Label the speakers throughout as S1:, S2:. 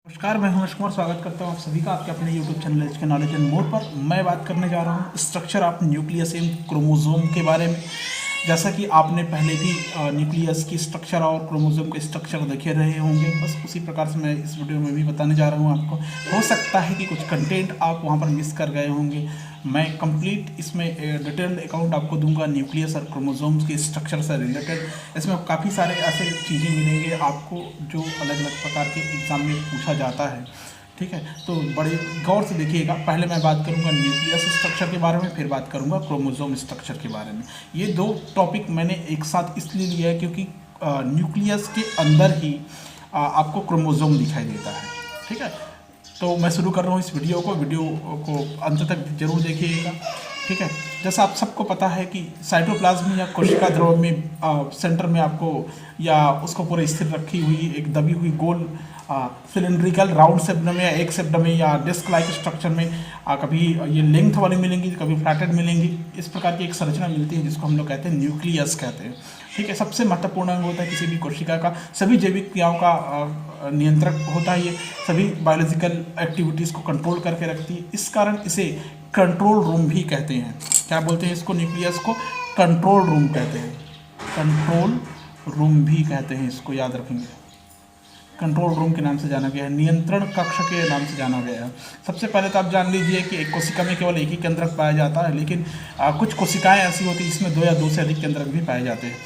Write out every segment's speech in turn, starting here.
S1: नमस्कार, मैं हमेश कुमार स्वागत करता हूँ आप सभी का आपके अपने YouTube चैनल एच के नॉलेज एंड मोर पर। मैं बात करने जा रहा हूँ structure of nucleus in chromosome के बारे में। जैसा कि आपने पहले भी न्यूक्लियस की स्ट्रक्चर और क्रोमोसोम के स्ट्रक्चर देखे रहे होंगे, बस उसी प्रकार से मैं इस वीडियो में भी बताने जा रहा हूँ आपको। हो सकता है कि कुछ कंटेंट आप वहाँ पर मिस कर गए होंगे। मैं कंप्लीट इसमें डिटेल्ड अकाउंट आपको दूंगा न्यूक्लियस और क्रोमोसोम्स के स्ट्रक्चर से रिलेटेड। इसमें काफ़ी सारे ऐसे चीज़ें मिलेंगे आपको जो अलग अलग प्रकार के एग्ज़ाम में पूछा जाता है। ठीक है, तो बड़े गौर से देखिएगा। पहले मैं बात करूंगा न्यूक्लियस स्ट्रक्चर के बारे में, फिर बात करूंगा क्रोमोसोम स्ट्रक्चर के बारे में। ये दो टॉपिक मैंने एक साथ इसलिए लिया है क्योंकि न्यूक्लियस के अंदर ही आपको क्रोमोसोम दिखाई देता है। ठीक है, तो मैं शुरू कर रहा हूँ इस वीडियो को अंत तक जरूर देखिएगा। ठीक है, जैसा आप सबको पता है कि साइटोप्लाज्म या कोशिका द्रव में सेंटर में आपको या उसको पूरे स्थिर रखी हुई एक दबी हुई गोल सिलेंड्रिकल राउंड शेप में या एक शेप में या डिस्क लाइक स्ट्रक्चर में कभी ये लेंथ वाली मिलेंगी, कभी फ्लैटेड मिलेंगी। इस प्रकार की एक संरचना मिलती है जिसको हम लोग कहते हैं न्यूक्लियस कहते हैं। ठीक है, सबसे महत्वपूर्ण अंग होता है किसी भी कोशिका का। सभी जैविक क्रियाओं का नियंत्रक होता है ये, सभी बायोलॉजिकल एक्टिविटीज़ को कंट्रोल करके रखती है। इस कारण इसे कंट्रोल रूम भी कहते हैं। क्या बोलते हैं इसको? न्यूक्लियस को कंट्रोल रूम कहते हैं। कंट्रोल रूम भी कहते हैं इसको, याद रखेंगे। कंट्रोल रूम के नाम से जाना गया है, नियंत्रण कक्ष के नाम से जाना गया है। सबसे पहले तो आप जान लीजिए कि एक कोशिका में केवल एक ही केंद्रक पाया जाता है, लेकिन कुछ कोशिकाएं ऐसी होती हैं जिसमें 2 या 2 से अधिक केंद्रक भी पाए जाते हैं।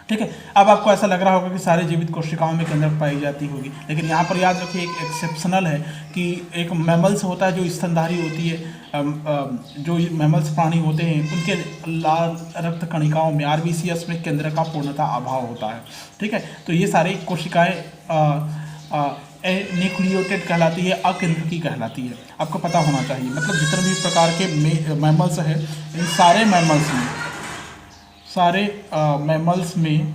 S1: ठीक है, अब आपको ऐसा लग रहा होगा कि सारे जीवित कोशिकाओं में केंद्रक पाई जाती होगी, लेकिन यहाँ पर याद रखिए एक एक्सेप्शनल है कि एक मैमल्स होता है जो स्तनधारी होती है। जो मैमल्स प्राणी होते हैं उनके लाल रक्त कणिकाओं में आरबीसीएस में केंद्रक का पूर्णतः अभाव होता है। ठीक है, तो ये सारी कोशिकाएं न्यूक्लियोटेड कहलाती है, अकेंद्रकी कहलाती है। आपको पता होना चाहिए, मतलब जितने भी प्रकार के मैमल्स हैं इन सारे मैमल्स में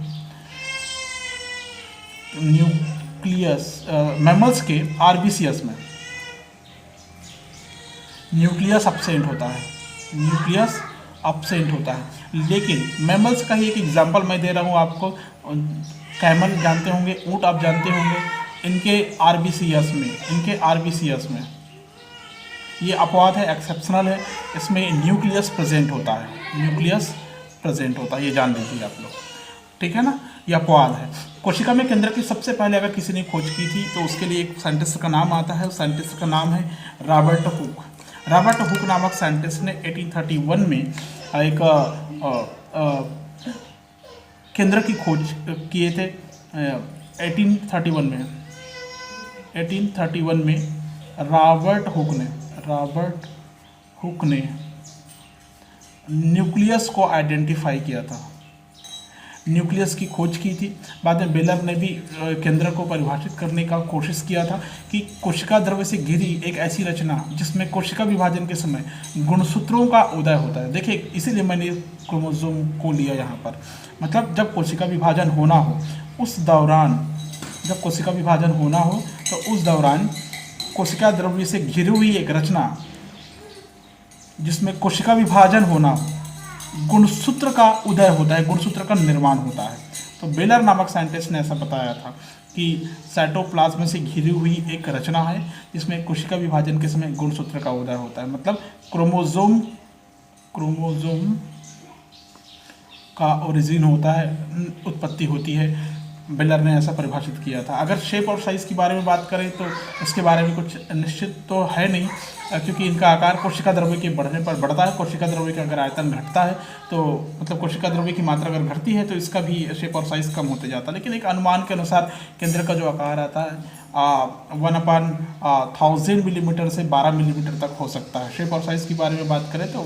S1: न्यूक्लियस मैमल्स के आरबीसीएस में न्यूक्लियस एब्सेंट होता है। न्यूक्लियस एब्सेंट होता है, लेकिन मैमल्स का ही एक एग्जांपल मैं दे रहा हूँ आपको। कैमल जानते होंगे, ऊंट आप जानते होंगे, इनके आरबीसीएस में ये अपवाद है, एक्सेप्शनल है। इसमें न्यूक्लियस प्रेजेंट होता है, न्यूक्लियस प्रेजेंट होता है, ये जान लीजिए आप लोग। ठीक है ना, यह अपवाद है। कोशिका में केंद्र की सबसे पहले अगर किसी ने खोज की थी तो उसके लिए एक साइंटिस्ट का नाम आता है। उस साइंटिस्ट का नाम है रॉबर्ट हुक। रॉबर्ट हुक नामक साइंटिस्ट ने 1831 में एक केंद्र की खोज किए थे। 1831 में रॉबर्ट हुक ने न्यूक्लियस को आइडेंटिफाई किया था, न्यूक्लियस की खोज की थी। बाद में बेलर ने भी केंद्र को परिभाषित करने का कोशिश किया था कि कोशिका द्रव्य से घिरी एक ऐसी रचना जिसमें कोशिका विभाजन के समय गुणसूत्रों का उदय होता है। देखिए, इसीलिए मैंने क्रोमोसोम को लिया यहाँ पर। मतलब जब कोशिका विभाजन होना हो उस दौरान कोशिका द्रव्य से घिरी हुई एक रचना जिसमें कोशिका विभाजन होना हो, गुणसूत्र का उदय होता है, गुणसूत्र का निर्माण होता है। तो बेलर नामक साइंटिस्ट ने ऐसा बताया था कि साइटोप्लाज्म से घिरी हुई एक रचना है जिसमें कोशिका विभाजन के समय गुणसूत्र का उदय होता है। मतलब क्रोमोसोम का ओरिजिन होता है, उत्पत्ति होती है। बेलर ने ऐसा परिभाषित किया था। अगर शेप और साइज़ के बारे में बात करें तो इसके बारे में कुछ निश्चित तो है नहीं, क्योंकि इनका आकार कोशिका द्रव्य के बढ़ने पर बढ़ता है। कोशिका द्रव्य का अगर आयतन घटता है तो मतलब कोशिका द्रव्य की मात्रा अगर घटती है तो इसका भी शेप और साइज़ कम होते जाता है। लेकिन एक अनुमान के अनुसार केंद्र का जो आकार आता है 1/1000 मिलीमीटर से 12 मिलीमीटर तक हो सकता है। शेप और साइज़ के बारे में बात करें तो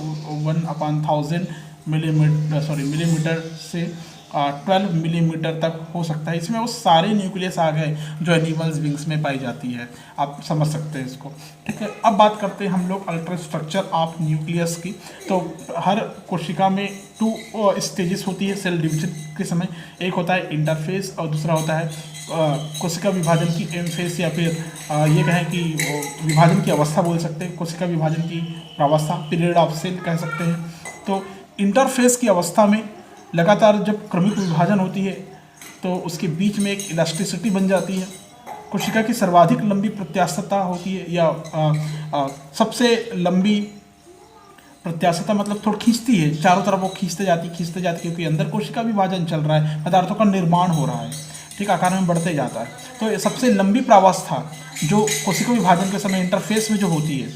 S1: 1/1000 मिलीमीटर से 12 मिलीमीटर तक हो सकता है। इसमें वो सारे न्यूक्लियस आ गए जो एनिमल्स विंग्स में पाई जाती है। आप समझ सकते हैं इसको। ठीक है, अब बात करते हैं हम लोग अल्ट्रा स्ट्रक्चर ऑफ न्यूक्लियस की। तो हर कोशिका में 2 स्टेजेस होती है सेल डिवीजन के समय। एक होता है इंटरफेस और दूसरा होता है कोशिका विभाजन की एम फेस, या फिर ये कहें कि विभाजन की अवस्था बोल सकते हैं। कोशिका विभाजन की अवस्था, पीरियड ऑफ सेल कह सकते हैं। तो इंटरफेस की अवस्था में लगातार जब क्रमिक विभाजन होती है तो उसके बीच में एक इलास्टिसिटी बन जाती है। कोशिका की सर्वाधिक लंबी प्रत्यास्थता होती है, या सबसे लंबी प्रत्यास्थता मतलब थोड़ा खींचती है, चारों तरफ वो खींचते जाती क्योंकि अंदर कोशिका विभाजन चल रहा है, पदार्थों का निर्माण हो रहा है, ठीक, आकार में बढ़ते जाता है। तो ये सबसे लंबी प्रावस्था जो कोशिका विभाजन के समय इंटरफेस में जो होती है,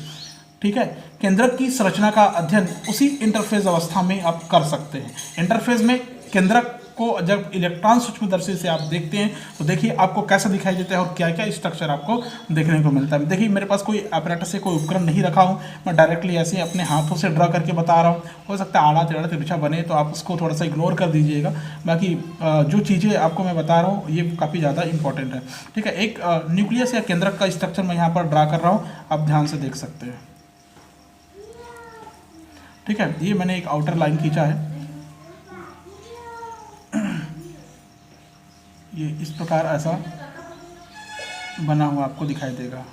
S1: ठीक है, केंद्रक की संरचना का अध्ययन उसी इंटरफेस अवस्था में आप कर सकते हैं। इंटरफेस में केंद्रक को जब इलेक्ट्रॉन सूक्ष्मदर्शी से आप देखते हैं तो देखिए आपको कैसा दिखाई देता है और क्या क्या स्ट्रक्चर आपको देखने को मिलता है। देखिए मेरे पास कोई अपैरेटस से कोई उपकरण नहीं रखा हूँ, मैं डायरेक्टली ऐसे ही अपने हाथों से ड्रा करके बता रहा हूँ। हो सकता है आड़ा टेढ़ा तिरछा बने तो आप उसको थोड़ा सा इग्नोर कर दीजिएगा, बाकी जो चीज़ें आपको मैं बता रहा हूँ ये काफ़ी ज़्यादा इंपॉर्टेंट है, ठीक है। एक न्यूक्लियस या केंद्रक का स्ट्रक्चर मैं यहाँ पर ड्रा कर रहा हूँ, आप ध्यान से देख सकते हैं, ठीक है। ये मैंने एक आउटर लाइन खींचा है, ये इस प्रकार ऐसा बना हुआ आपको दिखाई देगा।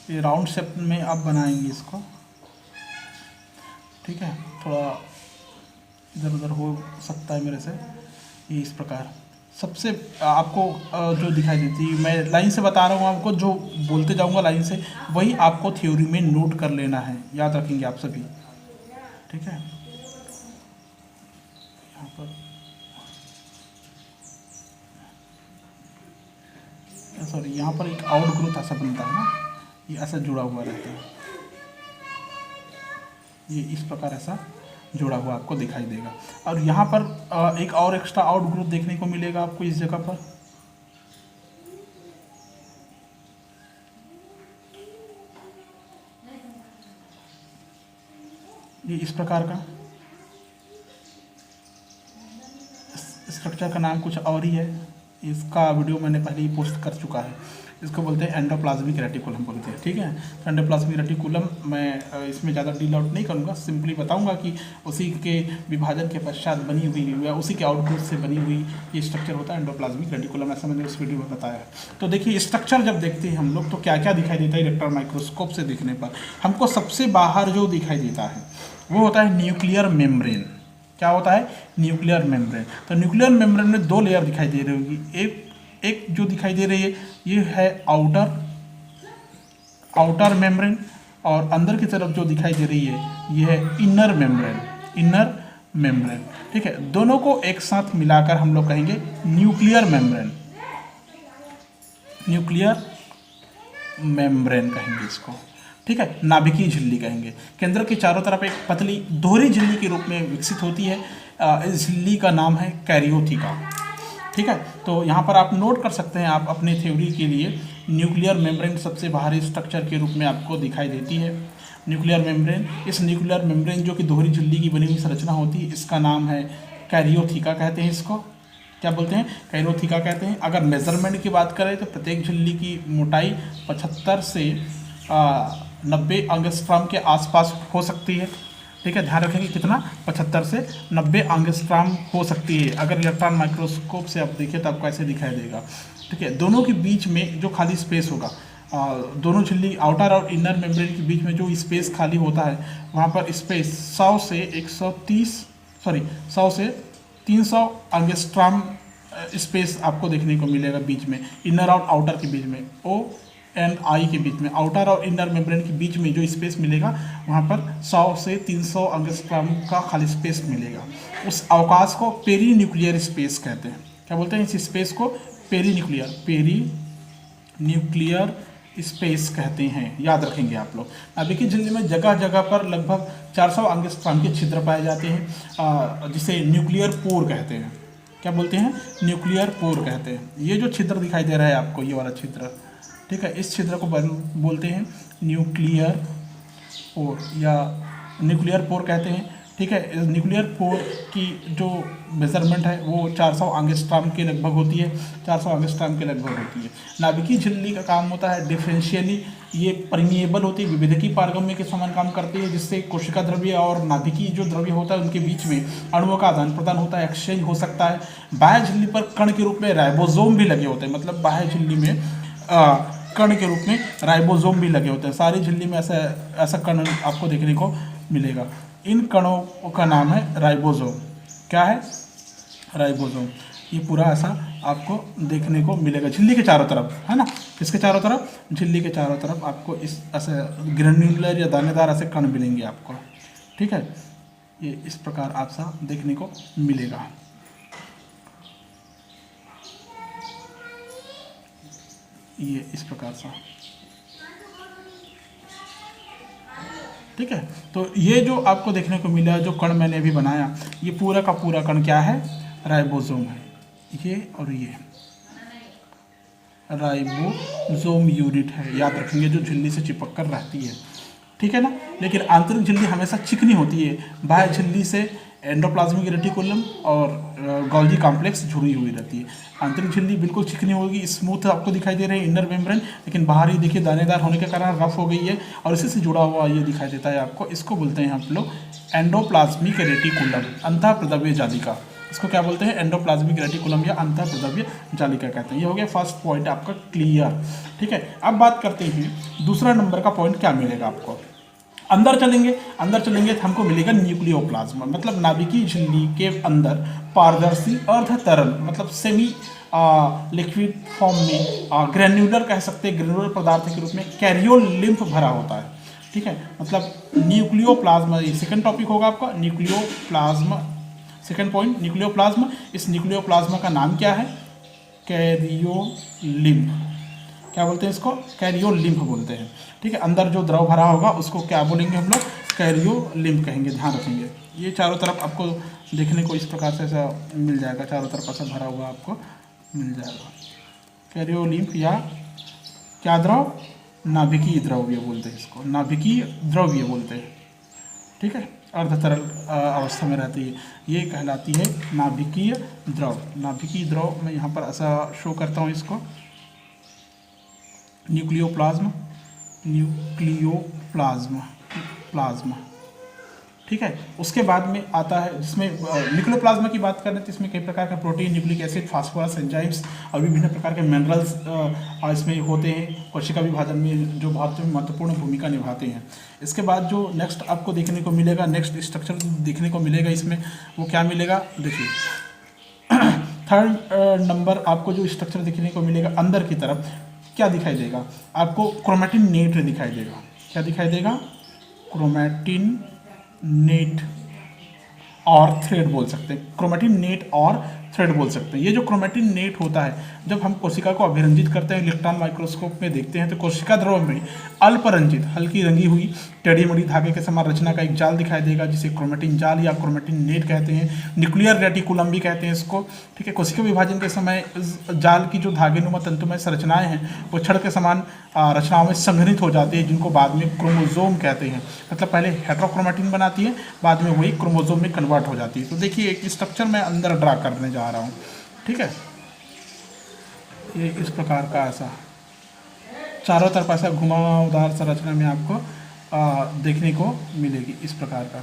S1: ये राउंड शेप में आप बनाएंगे इसको, ठीक है, थोड़ा इधर उधर हो सकता है मेरे से। ये इस प्रकार सबसे आपको जो दिखाई देती है, मैं लाइन से बता रहा हूँ आपको, जो बोलते जाऊँगा लाइन से वही आपको थ्योरी में नोट कर लेना है, याद रखेंगे आप सभी, ठीक है। यहाँ पर सॉरी, यहाँ पर एक आउट ग्रोथ ऐसा बनता है ना, ये ऐसा जुड़ा हुआ रहता है, ये इस प्रकार ऐसा जुड़ा हुआ आपको दिखाई देगा। और यहाँ पर एक और एक्स्ट्रा आउट ग्रुप देखने को मिलेगा आपको इस जगह पर, ये इस प्रकार का स्ट्रक्चर का नाम कुछ और ही है, इसका वीडियो मैंने पहले ही पोस्ट कर चुका है। इसको बोलते हैं एंडोप्लाज्मिक रेटिकुलम बोलते हैं, ठीक है। तो एंडोप्लाज्मिक रेटिकुलम मैं इसमें ज़्यादा डील आउट नहीं करूँगा, सिंपली बताऊँगा कि उसी के विभाजन के पश्चात बनी हुई या उसी के आउटपुट से बनी हुई ये स्ट्रक्चर होता है एंडोप्लाज्मिक रेटिकुलम, ऐसा मैंने उस वीडियो में बताया। तो देखिए स्ट्रक्चर जब देखते हैं हम लोग तो क्या क्या दिखाई देता है इलेक्ट्रॉन माइक्रोस्कोप से देखने पर। हमको सबसे बाहर जो दिखाई देता है वो होता है न्यूक्लियर मेम्ब्रेन। क्या होता है? Nuclear membrane. तो न्यूक्लियर मेम्ब्रेन में दो लेयर दिखाई दे रही होगी, एक जो दिखाई दे रही है ये है आउटर मेम्ब्रेन, और अंदर की तरफ जो दिखाई दे रही है ये है इनर मेम्ब्रेन, ठीक है। दोनों को एक साथ मिलाकर हम लोग कहेंगे न्यूक्लियर मेम्ब्रेन कहेंगे इसको, ठीक है। नाभिकीय झिल्ली कहेंगे। केंद्र के चारों तरफ एक पतली दोहरी झिल्ली के रूप में विकसित होती है। इस झिल्ली का नाम है कैरियोथिका, ठीक है। तो यहाँ पर आप नोट कर सकते हैं, आप अपने थ्योरी के लिए न्यूक्लियर मेम्ब्रेन सबसे बाहरी स्ट्रक्चर के रूप में आपको दिखाई देती है। न्यूक्लियर मेम्ब्रेन, इस न्यूक्लियर मेम्ब्रेन जो कि दोहरी झिल्ली की बनी हुई संरचना होती है, इसका नाम है कैरियोथिका कहते हैं। इसको क्या बोलते हैं? कैरियोथिका कहते हैं। अगर मेजरमेंट की बात करें तो प्रत्येक झिल्ली की मोटाई 75 से 90 एंगस्ट्रॉम के आसपास हो सकती है, ठीक है। ध्यान रखेंगे कितना? 75 से 90 एंगस्ट्रॉम हो सकती है। अगर इलेक्ट्रॉन माइक्रोस्कोप से आप देखें तो आपको ऐसे दिखाई देगा, ठीक है। दोनों के बीच में जो खाली स्पेस होगा, दोनों झिल्ली आउटर और इनर मेम्ब्रेन के बीच में जो स्पेस खाली होता है वहाँ पर स्पेस 100 से 300 एंगस्ट्रॉम स्पेस आपको देखने को मिलेगा बीच में, इनर और आउटर के बीच में, ओ एंड आई के बीच में, आउटर और इनर मेम्ब्रेन के बीच में जो स्पेस मिलेगा वहाँ पर 100 से 300 एंगस्ट्रॉम का खाली स्पेस मिलेगा। उस अवकाश को पेरी न्यूक्लियर स्पेस कहते हैं। क्या बोलते हैं? इस स्पेस को पेरी न्यूक्लियर स्पेस कहते हैं, याद रखेंगे आप लोग। नाभिकीय झिल्ली में जगह जगह पर लगभग 400 एंगस्ट्रॉम के छिद्र पाए जाते हैं, जिसे न्यूक्लियर पोर कहते हैं। क्या बोलते हैं? न्यूक्लियर पोर कहते हैं। ये जो छिद्र दिखाई दे रहा है आपको, ये वाला छिद्र, ठीक है, इस छिद्र को बोलते हैं न्यूक्लियर पोर या न्यूक्लियर पोर कहते हैं, ठीक है। इस न्यूक्लियर पोर की जो मेजरमेंट है वो 400 एंगस्ट्रॉम के लगभग होती है, 400 एंगस्ट्रॉम के लगभग होती है। नाभिकीय झिल्ली का काम होता है डिफरेंशियली, ये परमिएबल होती है, विभेदकीय पारगम्य के समान काम करती है, जिससे कोशिका द्रव्य और नाभिकीय जो द्रव्य होता है उनके बीच में अणुओं का आदान प्रदान होता है, एक्सचेंज हो सकता है। बाह्य झिल्ली पर कण के रूप में राइबोसोम भी लगे होते हैं, मतलब बाह्य झिल्ली में कण के रूप में राइबोसोम भी लगे होते हैं। सारी झिल्ली में ऐसा ऐसा कण आपको देखने को मिलेगा। इन कणों का नाम है राइबोसोम। क्या है? राइबोसोम। ये पूरा ऐसा आपको देखने को मिलेगा झिल्ली के चारों तरफ, है ना। किसके चारों तरफ? झिल्ली के चारों तरफ आपको इस ऐसे ग्रेन्युलर या दानेदार ऐसे कण मिलेंगे आपको। ठीक है, ये इस प्रकार आपसा देखने को मिलेगा। ये इस प्रकार सा, ठीक है। तो ये जो आपको देखने को मिला, जो कण मैंने अभी बनाया, ये पूरा का पूरा कण क्या है? राइबोसोम है। ये और ये राइबोसोम यूनिट है, याद रखेंगे, जो झिल्ली से चिपक कर रहती है, ठीक है ना। लेकिन आंतरिक झिल्ली हमेशा चिकनी होती है। बाह्य झिल्ली से एंडोप्लाज्मिक रेटिकुलम और गोल्गी कॉम्प्लेक्स जुड़ी हुई रहती है। आंतरिक झिल्ली बिल्कुल चिकनी होगी, स्मूथ आपको दिखाई दे रही है इनर मेम्ब्रेन, लेकिन बाहरी देखिए दानेदार होने के कारण रफ हो गई है और इसी से जुड़ा हुआ ये दिखाई देता है आपको। इसको बोलते हैं आप लोग एंडोप्लाज्मिक रेटिकुलम, अंतःप्रद्रव्य जालिका। इसको क्या बोलते हैं? एंडोप्लाज्मिक रेटिकुलम या अंतःप्रद्रव्य जालिका कहते हैं। ये हो गया फर्स्ट पॉइंट आपका क्लियर, ठीक है। अब बात करते हैं दूसरा नंबर का पॉइंट क्या मिलेगा आपको। अंदर चलेंगे तो हमको मिलेगा न्यूक्लियोप्लाज्म, मतलब नाभिकीय झिल्ली के अंदर पारदर्शी अर्ध तरल, मतलब सेमी लिक्विड फॉर्म में ग्रेन्युलर कह सकते हैं, ग्रेन्युलर पदार्थ के रूप में कैरियोलिम्फ भरा होता है, ठीक है। मतलब न्यूक्लियोप्लाज्म, ये सेकंड टॉपिक होगा आपका, न्यूक्लियोप्लाज्म। Second point nucleoplasm. इस न्यूक्लियोप्लाज्म का नाम क्या है? कैरियोलिम्फ। क्या बोलते हैं इसको? कैरियोलिम्फ बोलते हैं, ठीक है। अंदर जो द्रव भरा होगा उसको क्या बोलेंगे हम लोग? कैरियोलिम्फ कहेंगे, ध्यान रखेंगे। ये चारों तरफ आपको देखने को इस प्रकार से ऐसा मिल जाएगा, चारों तरफ ऐसा भरा हुआ आपको मिल जाएगा। कैरियोलिम्फ या क्या द्रव? नाभिकीय द्रव्य बोलते हैं इसको, नाभिकीय द्रव्य बोलते हैं, ठीक है। अर्ध तरल अवस्था में रहती है, ये कहलाती है नाभिकीय द्रव। नाभिकीय द्रव मैं यहाँ पर ऐसा शो करता हूँ इसको, न्यूक्लियोप्लाज्म, प्लाज्मा, ठीक है। उसके बाद में आता है जिसमें न्यूक्लियोप्लाज्मा की बात करें तो इसमें कई प्रकार के protein, nucleic acid, phosphorus, enzymes और विभिन्न प्रकार के मिनरल्स इसमें होते हैं। कोशिका विभाजन में जो बहुत महत्वपूर्ण भूमिका निभाते हैं। इसके बाद जो नेक्स्ट आपको देखने को मिलेगा, नेक्स्ट स्ट्रक्चर देखने को मिलेगा इसमें, वो क्या मिलेगा? देखिए थर्ड नंबर आपको जो स्ट्रक्चर देखने को मिलेगा अंदर की तरफ, क्या दिखाई देगा आपको? क्रोमैटिन नेट दिखाई देगा। क्या दिखाई देगा? क्रोमैटिन नेट और थ्रेड बोल सकते हैं, क्रोमैटिन नेट और थ्रेड बोल सकते हैं। ये जो क्रोमैटिन नेट होता है, जब हम कोशिका को अभिरंजित करते हैं, इलेक्ट्रॉन माइक्रोस्कोप में देखते हैं तो कोशिका द्रव में अल्परंजित, हल्की रंगी हुई टेढ़ी मेढ़ी धागे के समान रचना का एक जाल दिखाई देगा, जिसे क्रोमैटिन जाल या क्रोमैटिन नेट कहते हैं। न्यूक्लियर रेटिकुलम भी कहते हैं इसको, ठीक है। कोशिका विभाजन के समय इस जाल की जो धागेनुमा तंतुमय संरचनाएं हैं वो छड़ के समान रचनाओं में संघनित हो जाती है, जिनको बाद में क्रोमोजोम कहते हैं। मतलब पहले हेट्रोक्रोमैटिन बनाती है, बाद में वही क्रोमोजोम में कन्वर्ट हो जाती है। तो देखिए एक स्ट्रक्चर मैं अंदर ड्रा करने जा रहा हूँ, ठीक है। ये इस प्रकार का ऐसा चारों तरफ ऐसा घुमावदार संरचना में आपको देखने को मिलेगी, इस प्रकार का,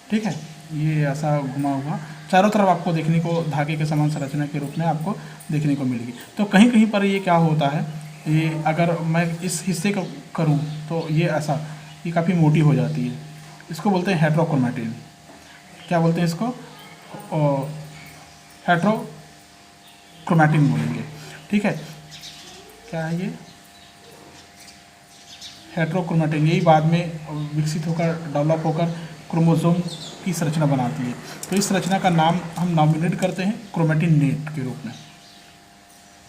S1: ठीक है। ये ऐसा घुमा हुआ चारों तरफ आपको देखने को धागे के समान संरचना के रूप में आपको देखने को मिलेगी। तो कहीं कहीं पर ये क्या होता है, ये अगर मैं इस हिस्से को करूं तो ये ऐसा, ये काफ़ी मोटी हो जाती है। इसको बोलते हैं हेट्रोक्रोमैटिन। क्या बोलते हैं इसको? हेट्रोक्रोमैटिन बोलेंगे, ठीक है। क्या है ये? हेट्रोक्रोमैटिन। यही बाद में विकसित होकर, डेवलप होकर क्रोमोसोम की संरचना बनाती है। तो इस संरचना का नाम हम नॉमिनेट करते हैं क्रोमैटिन नेट के रूप में,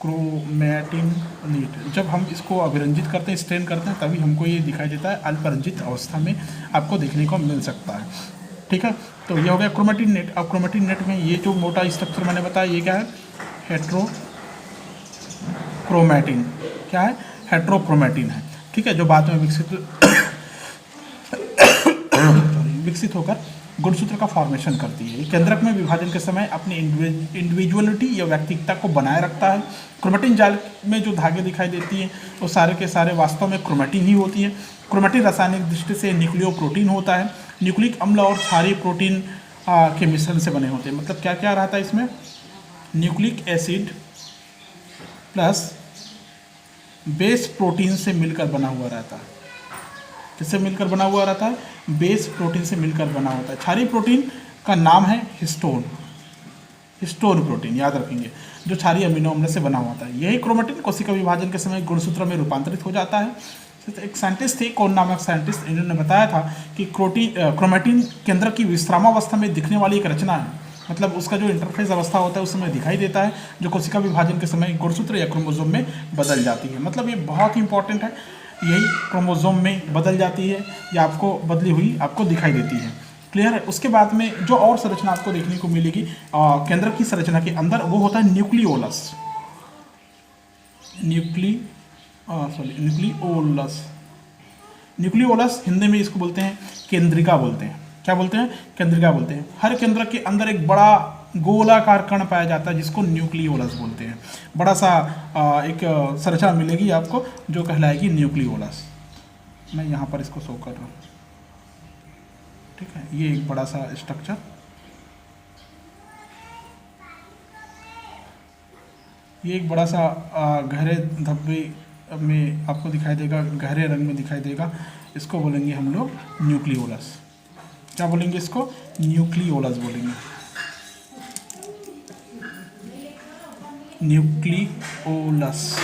S1: क्रोमैटिन नेट। जब हम इसको अभिरंजित करते हैं, स्ट्रेन करते हैं, तभी हमको ये दिखाई देता है, अल्परंजित अवस्था में आपको देखने को मिल सकता है, ठीक है। तो ये हो गया क्रोमैटिन नेट। अब क्रोमैटिन नेट में ये जो मोटा स्ट्रक्चर मैंने बताया, ये क्या है? हेट्रोक्रोमैटिन। क्या है? हेट्रोक्रोमैटिन है, ठीक है, जो बाद में विकसित होकर गुणसूत्र का फॉर्मेशन करती है। केंद्रक में विभाजन के समय अपनी इंडिविजुअलिटी या व्यक्तिगतता को बनाए रखता है। क्रोमैटिन जाल में जो धागे दिखाई देती हैं वो सारे के सारे वास्तव में क्रोमैटिन ही होती है। क्रोमैटिन रासायनिक दृष्टि से न्यूक्लियोप्रोटीन होता है, न्यूक्लिक अम्ल और क्षारीय प्रोटीन के मिश्रण से बने होते हैं। मतलब क्या क्या रहता है इसमें? Nucleic acid plus base protein से मिलकर बना हुआ रहता है। किससे मिलकर बना हुआ रहता है? बेस प्रोटीन से मिलकर बना होता है। क्षारीय प्रोटीन का नाम है हिस्टोन। हिस्टोन प्रोटीन याद रखेंगे, जो क्षारीय अमीनो अम्ल से बना होता है। यही क्रोमेटिन कोशिका विभाजन के समय गुणसूत्र में रूपांतरित हो जाता है। तो एक साइंटिस्ट थे, कौन नामक साइंटिस्ट, इन्होंने बताया था कि क्रोमेटिन केंद्र की विश्रामावस्था में दिखने वाली एक रचना है। मतलब उसका जो इंटरफेस अवस्था होता है उस समय दिखाई देता है, जो कोशिका विभाजन के समय गुणसूत्र या क्रोमोसोम में बदल जाती है। मतलब ये बहुत ही इंपॉर्टेंट है, यही क्रोमोसोम में बदल जाती है या आपको बदली हुई आपको दिखाई देती है। क्लियर है? उसके बाद में जो और संरचना आपको देखने को मिलेगी केंद्र की संरचना के अंदर, वो होता है न्यूक्लियोलस। न्यूक्लियोलस। न्यूक्लियोलस हिंदी में इसको बोलते हैं केंद्रिका बोलते हैं। क्या बोलते हैं? केंद्रिका बोलते हैं। हर केंद्र के अंदर एक बड़ा गोलाकार कण पाया जाता है जिसको न्यूक्लियोलस बोलते हैं। बड़ा सा एक संरचना मिलेगी आपको जो कहलाएगी न्यूक्लियोलस। मैं यहाँ पर इसको शो कर रहा हूँ, ठीक है। ये एक बड़ा सा स्ट्रक्चर, ये एक बड़ा सा गहरे धब्बे में आपको दिखाई देगा, गहरे रंग में दिखाई देगा। इसको बोलेंगे हम लोग न्यूक्लियोलस। क्या बोलेंगे इसको? न्यूक्लियोलस बोलेंगे। न्यूक्लियोलस,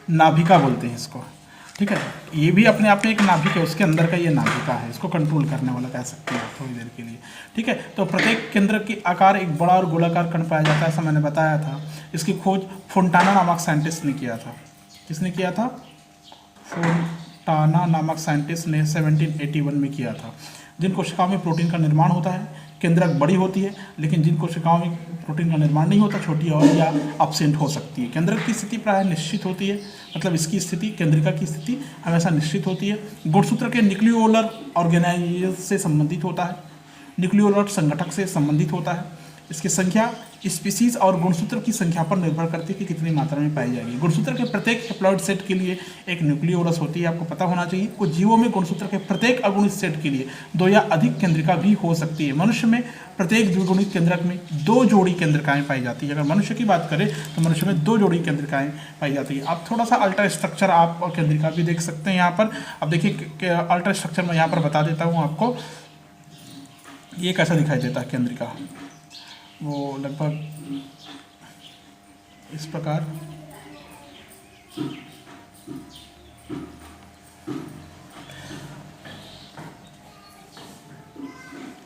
S1: नाभिका बोलते हैं इसको, ठीक है। ये भी अपने आप में एक नाभिक है, उसके अंदर का ये नाभिका है, इसको कंट्रोल करने वाला कह सकते हैं थोड़ी देर के लिए, ठीक है। तो प्रत्येक केंद्र के आकार एक बड़ा और गोलाकार कण पाया जाता है, ऐसा मैंने बताया था। इसकी खोज फोंटाना नामक साइंटिस्ट ने किया था। किसने किया था? फोंटाना नामक साइंटिस्ट ने 1781 में किया था। जिन कोशिकाओं में प्रोटीन का निर्माण होता है, केंद्रक बड़ी होती है, लेकिन जिन कोशिकाओं में प्रोटीन का निर्माण नहीं होता, छोटी और या अपसेंट हो सकती है। केंद्रक की स्थिति प्रायः निश्चित होती है, मतलब इसकी स्थिति, केंद्रिका की स्थिति हमेशा निश्चित होती है। गुणसूत्र के न्यूक्लियोलर ऑर्गेनाइज से संबंधित होता है, न्यूक्लियोलर संगठक से संबंधित होता है। इसकी संख्या स्पीसीज और गुणसूत्र की संख्या पर निर्भर करती है कि कितनी मात्रा में पाई जाएगी। गुणसूत्र के प्रत्येक हैप्लॉइड सेट के लिए एक न्यूक्लियोलस होती है, आपको पता होना चाहिए। कुछ जीवों में गुणसूत्र के प्रत्येक अगुणित सेट के लिए 2 या अधिक केंद्रिका भी हो सकती है। मनुष्य में प्रत्येक द्विगुणित केंद्रक में 2 जोड़ी केंद्रिकाएं पाई जाती है। अगर मनुष्य की बात करें तो मनुष्य में 2 जोड़ी केंद्रिकाएं पाई जाती है। आप थोड़ा सा अल्ट्रा स्ट्रक्चर आप केंद्रिका भी देख सकते हैं यहाँ पर। अब देखिए अल्ट्रा स्ट्रक्चर मैं यहाँ पर बता देता हूँ आपको, ये कैसा दिखाई देता है केंद्रिका। वो लगभग इस प्रकार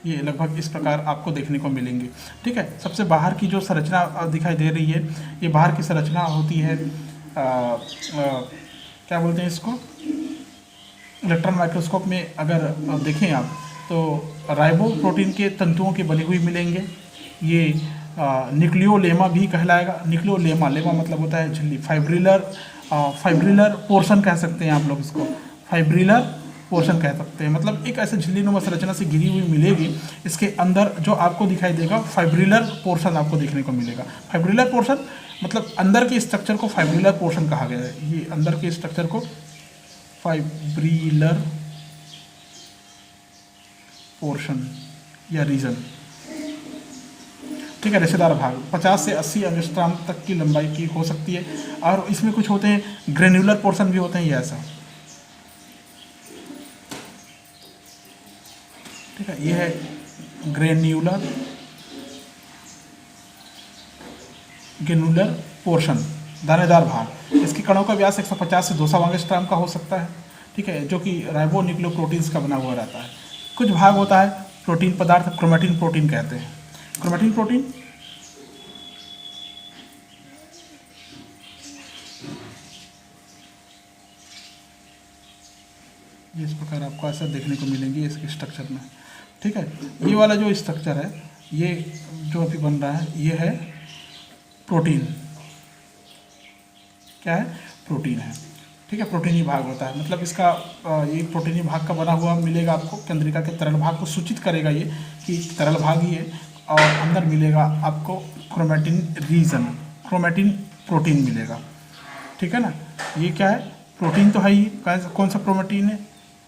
S1: ये लगभग इस प्रकार आपको देखने को मिलेंगे, ठीक है। सबसे बाहर की जो संरचना दिखाई दे रही है, ये बाहर की संरचना होती है क्या बोलते हैं इसको, इलेक्ट्रॉन माइक्रोस्कोप में अगर देखें आप तो राइबो प्रोटीन के तंतुओं के बने हुए मिलेंगे। ये न्यूक्लियोलेमा भी कहलाएगा। न्यूक्लियोलेमा, लेमा मतलब होता है झिल्ली। फाइब्रिलर पोर्शन कह सकते हैं आप लोग इसको, फाइब्रिलर पोर्शन कह सकते हैं। मतलब एक ऐसे झिल्लीनुमा संरचना से घिरी हुई मिलेगी, इसके अंदर जो आपको दिखाई देगा फाइब्रिलर पोर्शन आपको देखने को मिलेगा। फाइब्रिलर पोर्शन मतलब अंदर के स्ट्रक्चर को फाइब्रिलर पोर्शन कहा गया है। ये अंदर के स्ट्रक्चर को फाइब्रिलर पोर्शन या रीजन, ठीक है। रेशेदार भाग 50 से 80 एंगस्ट्रॉम तक की लंबाई की हो सकती है। और इसमें कुछ होते हैं ग्रेन्युलर पोर्शन भी होते हैं, ये ऐसा, ठीक है। ये है ग्रेन्युलर पोर्शन, दानेदार भाग। इसके कणों का व्यास 150 से 200 एंगस्ट्रॉम का हो सकता है, ठीक है, जो कि राइबो न्यूक्लियोप्रोटीन्स का बना हुआ रहता है। कुछ भाग होता है प्रोटीन पदार्थ, क्रोमेटिन प्रोटीन कहते हैं। क्रोमेटिन प्रोटीन इस प्रकार आपको ऐसा देखने को मिलेंगी इसके स्ट्रक्चर में, ठीक है। ये वाला जो स्ट्रक्चर है, ये जो अभी बन रहा है, ये है प्रोटीन। क्या है? प्रोटीन है, ठीक है। प्रोटीनी भाग होता है, मतलब इसका ये प्रोटीनी भाग का बना हुआ मिलेगा आपको। केंद्रिका के तरल भाग को सूचित करेगा ये कि तरल भाग ही है। और अंदर मिलेगा आपको क्रोमेटिन रीजन, क्रोमेटिन प्रोटीन मिलेगा, ठीक है ना। ये क्या है? प्रोटीन तो है ही। कौन सा प्रोटीन है?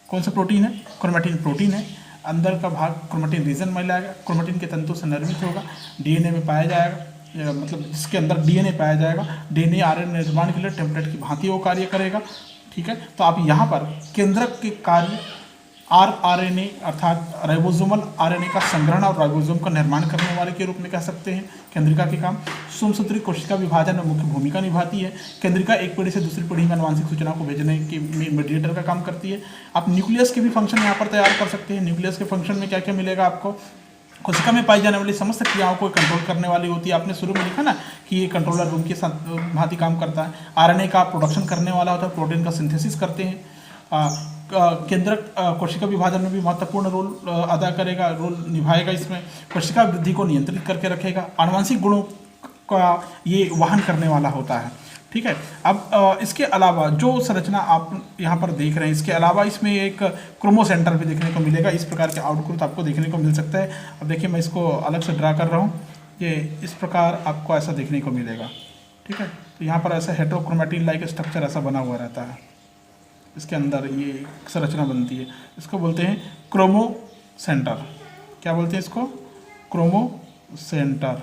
S1: कौन सा प्रोटीन है? क्रोमेटिन प्रोटीन है। अंदर का भाग क्रोमेटिन रीजन में लाएगा, क्रोमेटिन के तंतु से निर्मित होगा, डीएनए में पाया जाएगा, मतलब जिसके अंदर डीएनए पाया जाएगा, डीएनए आरएनए निर्माण के लिए टेम्पलेट की भांति वो कार्य करेगा। ठीक है, तो आप यहाँ पर केंद्रक के कार्य आरएनए अर्थात राइबोसोमल आरएनए का संग्रहण और राइबोसोम का निर्माण करने वाले के रूप में कह सकते हैं केंद्रिका के काम। सूक्ष्मसूत्री कोशिका विभाजन में मुख्य भूमिका निभाती है। केंद्रिका एक पीढ़ी से दूसरी पीढ़ी में आनुवंशिक सूचना को भेजने के मीडिएटर का काम करती है। आप न्यूक्लियस के भी फंक्शन यहाँ पर तैयार कर सकते हैं। न्यूक्लियस के फंक्शन में क्या क्या मिलेगा आपको? कोशिका में पाई जाने वाली समस्त क्रियाओं को कंट्रोल करने वाली होती है। आपने शुरू में लिखा ना कि ये कंट्रोलर रूम के साथ भांति काम करता है। आरएनए का प्रोडक्शन करने वाला होता है, प्रोटीन का सिंथेसिस करते हैं। केंद्रक कोशिका विभाजन में भी महत्वपूर्ण रोल अदा करेगा, रोल निभाएगा। इसमें कोशिका वृद्धि को नियंत्रित करके रखेगा। आनुवंशिक गुणों का ये वहन करने वाला होता है। ठीक है, अब इसके अलावा जो संरचना आप यहाँ पर देख रहे हैं, इसके अलावा इसमें एक क्रोमोसेंटर भी देखने को मिलेगा। इस प्रकार के आउटपुट आपको देखने को मिल सकता है। अब देखिए मैं इसको अलग से ड्रा कर रहा हूँ। ये इस प्रकार आपको ऐसा देखने को मिलेगा। ठीक है, तो यहाँ पर ऐसा हेटेरोक्रोमैटिन लाइक स्ट्रक्चर ऐसा बना हुआ रहता है। इसके अंदर ये संरचना बनती है। इसको बोलते हैं क्रोमोसेंटर। क्या बोलते हैं इसको? क्रोमोसेंटर।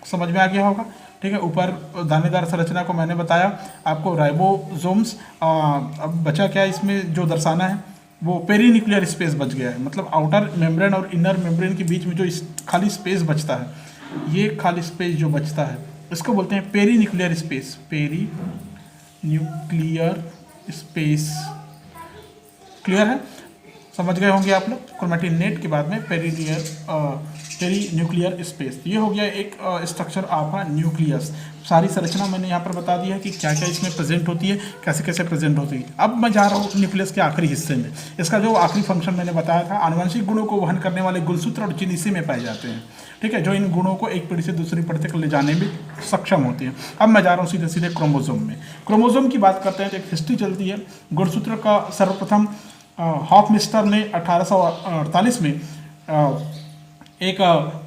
S1: समझ में आ गया होगा। ठीक है, ऊपर दानेदार संरचना को मैंने बताया आपको, राइबोसोम्स। अब बचा क्या इसमें जो दर्शाना है, वो पेरीन्यूक्लियर स्पेस बच गया है। मतलब आउटर मेम्ब्रेन और इनर मेम्ब्रेन के बीच में जो खाली स्पेस बचता है, ये खाली स्पेस जो बचता है इसको बोलते हैं perinuclear space. Perinuclear space. Clear है? समझ गए होंगे आप लोग। क्रोमैटिन नेट के बाद में पेरीन्यूक्लियर स्पेस। ये हो गया एक स्ट्रक्चर आपका न्यूक्लियस। सारी संरचना मैंने यहाँ पर बता दिया है कि क्या क्या इसमें प्रेजेंट होती है, कैसे कैसे प्रेजेंट होती है। अब मैं जा रहा हूँ न्यूक्लियस के आखिरी हिस्से में। इसका जो आखिरी फंक्शन मैंने बताया था, आनुवंशिक गुणों को वहन करने वाले गुणसूत्र और जीन इसी में पाए जाते हैं। ठीक है, जो इन गुणों को एक पीढ़ी से दूसरी पीढ़ी तक ले जाने में सक्षम होती है। अब मैं जा रहा हूँ सीधे सीधे क्रोमोसोम में। क्रोमोसोम की बात करते हैं तो एक हिस्ट्री चलती है। गुणसूत्र का सर्वप्रथम हॉफमिस्टर ने 1848 में एक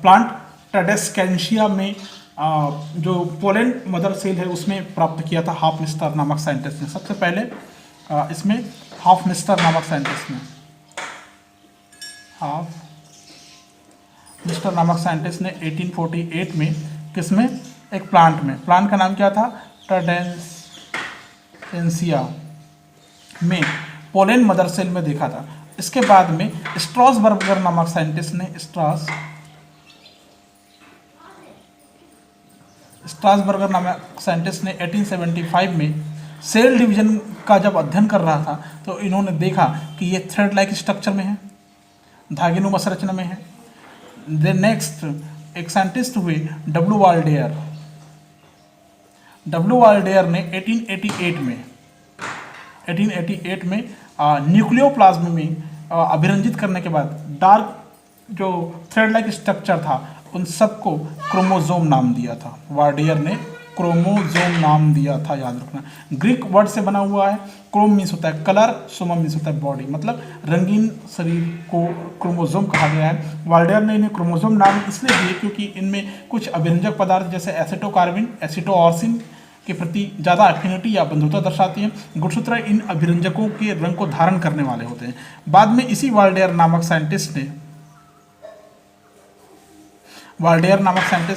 S1: प्लांट ट्रेडेस्केंशिया में जो पोलैंड मदर सेल है उसमें प्राप्त किया था हॉफमिस्टर नामक साइंटिस्ट ने। सबसे पहले इसमें हॉफमिस्टर नामक साइंटिस्ट ने हॉफमिस्टर नामक साइंटिस्ट ने 1848 में किसमें? एक प्लांट में। प्लांट का नाम क्या था? ट्रेडेस्केंशिया में पोलैंड मदर सेल में देखा था। इसके बाद में स्ट्रॉसबर्गर नामक साइंटिस्ट ने स्ट्रासबर्गर नामक साइंटिस्ट ने 1875 में सेल डिवीजन का जब अध्ययन कर रहा था तो इन्होंने देखा कि ये थ्रेड लाइक स्ट्रक्चर में है, धागेनुमा संरचना में है। देन नेक्स्ट एक साइंटिस्ट हुए डब्ल्यू वाल्डेयर। डब्ल्यू वाल्डेयर ने 1888 में न्यूक्लियोप्लाज्म में अभिरंजित करने के बाद डार्क जो थ्रेड लाइक स्ट्रक्चर था उन सबको क्रोमोसोम नाम दिया था। वार्डियर ने क्रोमोसोम नाम दिया था, याद रखना। ग्रीक वर्ड से बना हुआ है। क्रोम मीन्स होता है कलर, सोमा मीन्स होता है बॉडी, मतलब रंगीन शरीर को क्रोमोसोम कहा गया है। वाल्डेयर ने इन्हें क्रोमोसोम नाम इसलिए दिए क्योंकि इनमें कुछ अभिरंजक पदार्थ जैसे एसिटोकार्बिन, एसिटोऑर्सिन के प्रति ज़्यादा एफिनिटी या बंधुता दर्शाती हैं। गुणसूत्र इन अभिरंजकों के रंग को धारण करने वाले होते हैं। बाद में इसी वाल्डेयर नामक साइंटिस्ट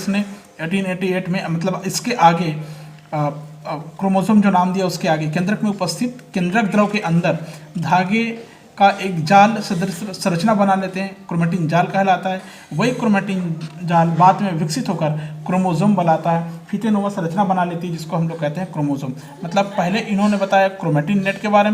S1: ने 1888 में, मतलब इसके आगे क्रोमोसोम जो नाम दिया उसके आगे केंद्रक में उपस्थित केंद्रक द्रव के अंदर धागे का एक जाल सदृश संरचना बना लेते हैं, क्रोमैटिन जाल कहलाता है। वही क्रोमैटिन जाल बाद में विकसित होकर क्रोमोसोम बनाता है, फीतेनुमा संरचना बना लेती है, जिसको हम लोग कहते हैं क्रोमोसोम। मतलब पहले इन्होंने बताया क्रोमैटिन नेट के बारे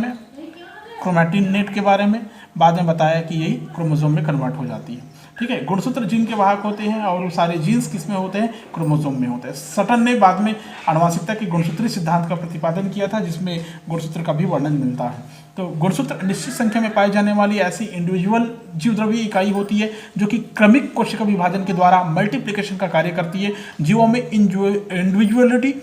S1: में, बाद में बताया कि यही क्रोमोसोम में कन्वर्ट हो जाती है। ठीक है, गुणसूत्र जीन के वाहक होते हैं और वो सारे जीन्स किस में होते हैं? क्रोमोसोम में होते हैं। सटन ने बाद में आनुवंशिकता के गुणसूत्री सिद्धांत का प्रतिपादन किया था, जिसमें गुणसूत्र का भी वर्णन मिलता है। तो गुणसूत्र निश्चित संख्या में पाई जाने वाली ऐसी इंडिविजुअल जीवद्रव्य इकाई होती है जो कि क्रमिक कोशिका विभाजन के द्वारा मल्टीप्लिकेशन का कार्य करती है। जीवों में इंडिविजुअलिटी,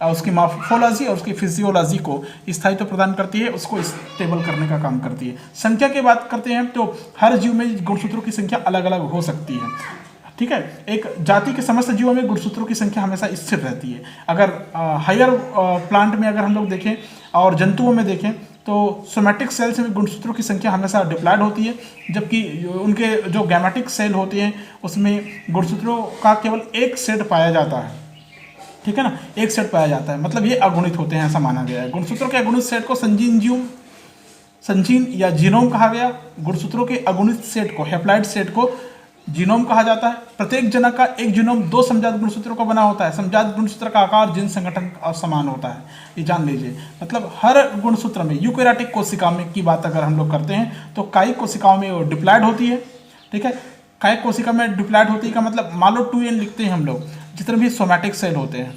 S1: उसकी मॉर्फोलॉजी और उसकी फिजियोलॉजी को स्थायित्व प्रदान करती है, उसको स्टेबल करने का काम करती है। संख्या की बात करते हैं तो हर जीव में गुणसूत्रों की संख्या अलग अलग हो सकती है। ठीक है, एक जाति के समस्त जीवों में गुणसूत्रों की संख्या हमेशा स्थिर रहती है। अगर हायर प्लांट में अगर हम लोग देखें और जंतुओं में देखें तो सोमैटिक सेल्स में गुणसूत्रों की संख्या हमेशा डिप्लॉयड होती है, जबकि उनके जो गैमेटिक सेल होते हैं उसमें गुणसूत्रों का केवल एक सेट पाया जाता है। ठीक है ना, एक सेट पाया जाता है, मतलब ये अगुणित होते हैं ऐसा माना गया है। गुणसूत्रों के अगुणित सेट को संजीन या जीनोम कहा गया। गुणसूत्रों के अगुणित सेट को, हैप्लॉइड सेट को जीनोम कहा जाता है। प्रत्येक जनक का एक जीनोम 2 समजात गुणसूत्रों का बना होता है। समजात गुणसूत्र का आकार जीन संगठन समान होता है, ये जान लीजिए। मतलब हर गुणसूत्र में, यूकैरियोटिक कोशिका में की बात अगर हम लोग करते हैं तो कायिक कोशिकाओं में वो डिप्लॉयड होती है। ठीक है, कायिक कोशिका में डिप्लॉयड होती है का मतलब मान लो 2n लिखते हैं हम लोग। जितने भी सोमैटिक सेल होते हैं,